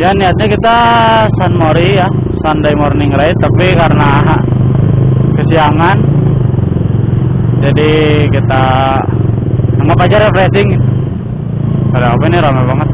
Ya niatnya kita San Mori ya, Sunday morning ride, tapi karena kesiangan jadi kita anggap aja refreshing. Ada apa ini, ramai banget.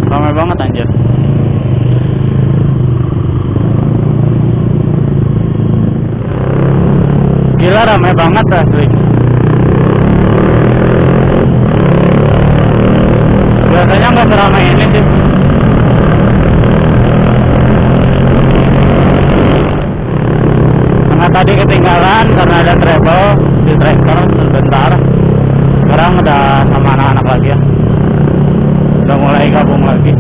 Ramai banget anjir. Gila ramai banget asli. Biasanya nggak seramai ini sih. Karena tadi ketinggalan karena ada travel di tractor sebentar. Sekarang udah sama anak-anak lagi ya. Udah mulai gabung lagi.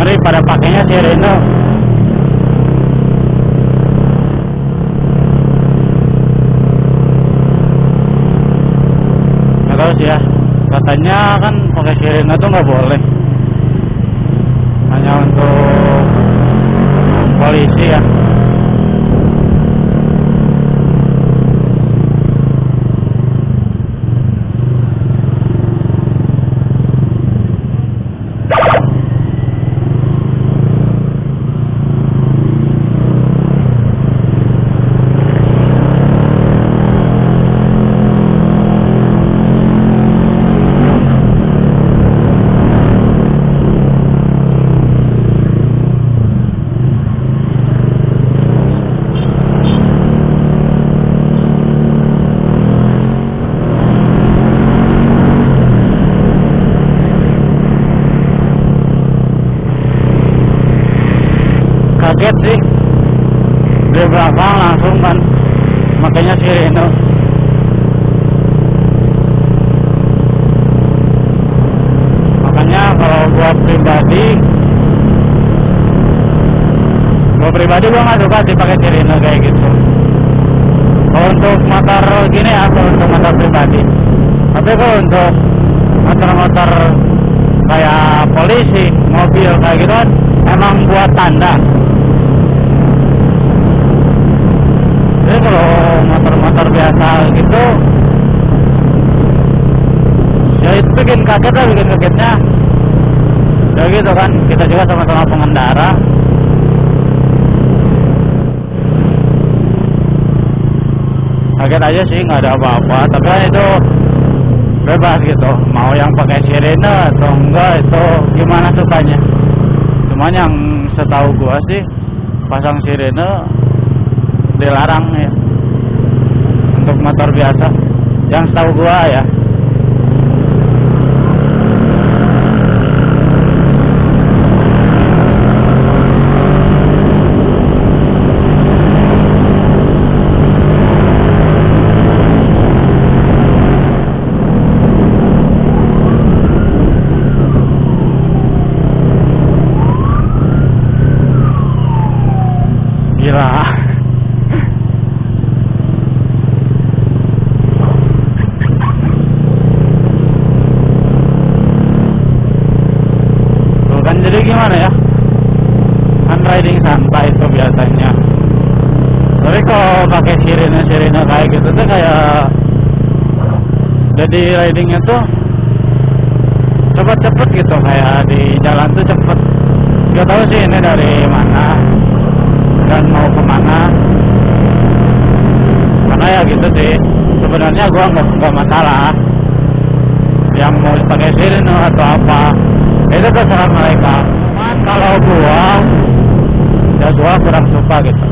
Ngeri pada pakainya sirene. Nggak tahu sih ya, katanya kan pakai sirene tuh nggak boleh, hanya untuk polisi ya. Kaget sih, dari belakang langsung kan, makanya sirene. Makanya kalau gua pribadi gua nggak suka sih pakai sirene kayak gitu. Kalau untuk motor gini ya, kalau untuk motor pribadi. Tapi kalau untuk motor-motor kayak polisi, mobil kayak gitu kan, emang buat tanda. Jadi kalau motor-motor biasa gitu, ya itu bikin kaget lah, bikin kagetnya. Ya gitu kan, kita juga sama-sama pengendara. Kaget aja sih, nggak ada apa-apa. Tapi kan itu bebas gitu, mau yang pakai sirene atau enggak itu gimana sukanya. Cuman yang setahu gua sih pasang sirene dilarang ya untuk motor biasa, yang setahu gua ya. Gila. Jadi gimana ya, kan riding santai itu biasanya. Tapi kalau kalau pakai sirine kayak gitu tuh kayak jadi ridingnya tuh cepet-cepet gitu, kayak di jalan tuh cepet. Gak tahu sih ini dari mana dan mau kemana, karena ya gitu sih. Sebenarnya gua nggak masalah yang mau pakai sirine atau apa, itu terserah mereka. Cuman kalau gua kurang suka gitu.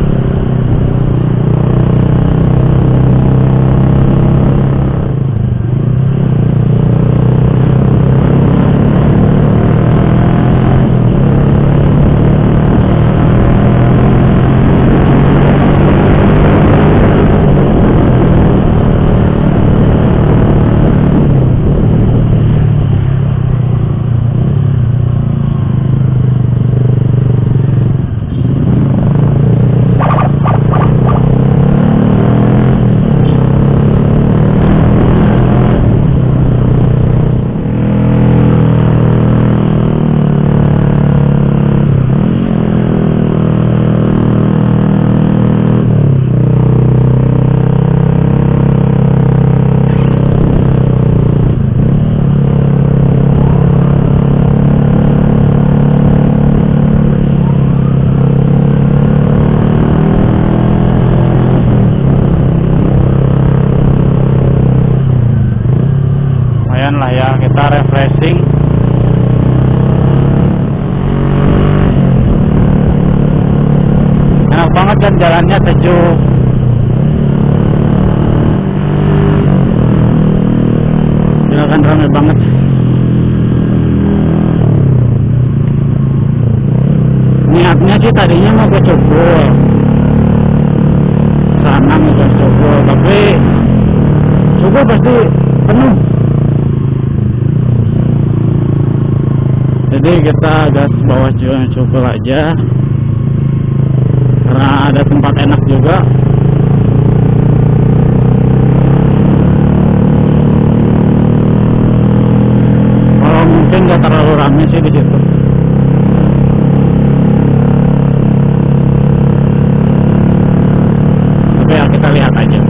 Lah ya, kita refreshing. Enak banget kan, jalannya sejuk. Jalan rame banget. Niatnya sih tadinya mau ke Cukul, sana mau ke Cukul, tapi Cukul pasti penuh. Jadi kita gas bawah Cukul aja, karena ada tempat enak juga. Kalau mungkin nggak terlalu ramai sih di situ. Tapi ya kita lihat aja.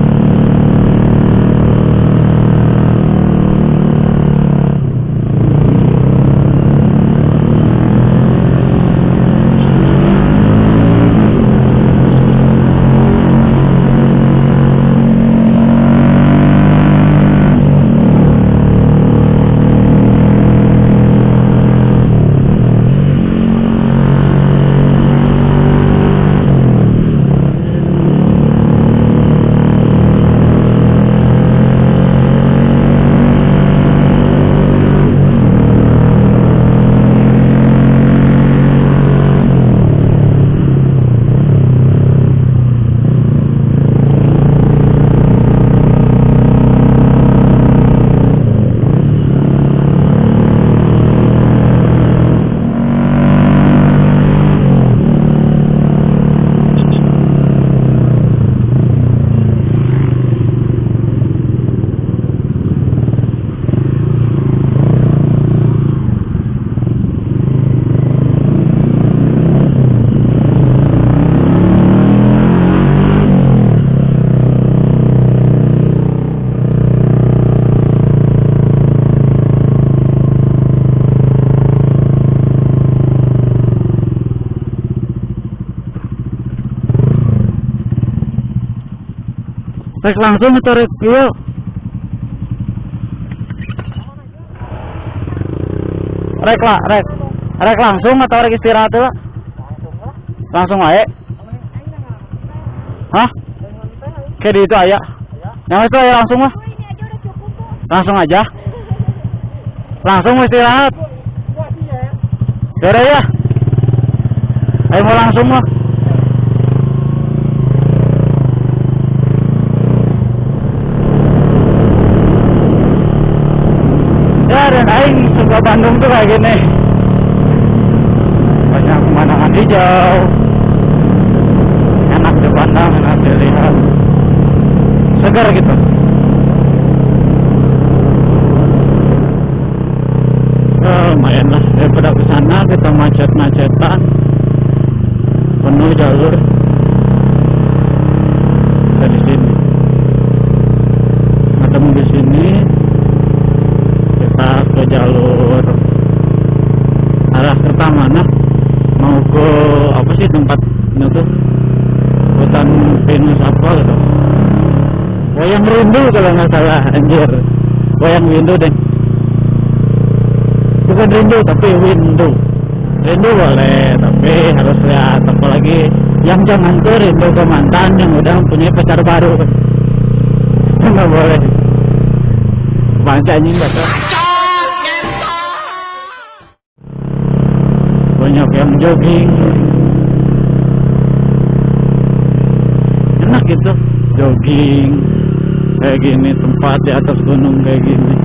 Rek langsung atau rek iya? Rek langsung atau rek istirahat lah? Langsung aja. Hah? Kayak di itu aja. Yang itu aja langsung mah. Langsung aja. Langsung istirahat. Yaudah ya. Ayo mau langsung mah. Ya, dan aing suka Bandung tuh kayak gini. Banyak pemandangan hijau. Enak dipandang, enak dilihat. Segar gitu. Lumayan lah, daripada kesana kita macet-macetan, penuh jalur. Wayang Rindu kalau nggak salah, anjir. Wayang Windu deh. Bukan rindu tapi windu. Rindu boleh, tapi harus lihat apalagi yang jangan tuh rindu ke mantan yang udah punya pacar baru. Nggak boleh. Bangsa anjing kata. Banyak yang jogging. Enak gitu, jogging kayak gini, tempat di atas gunung kayak gini.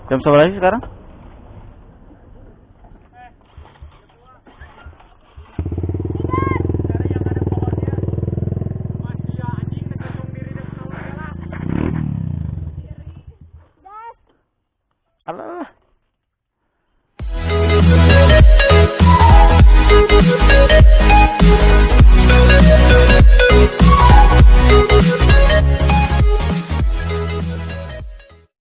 Jam berapa lagi sekarang? Alah.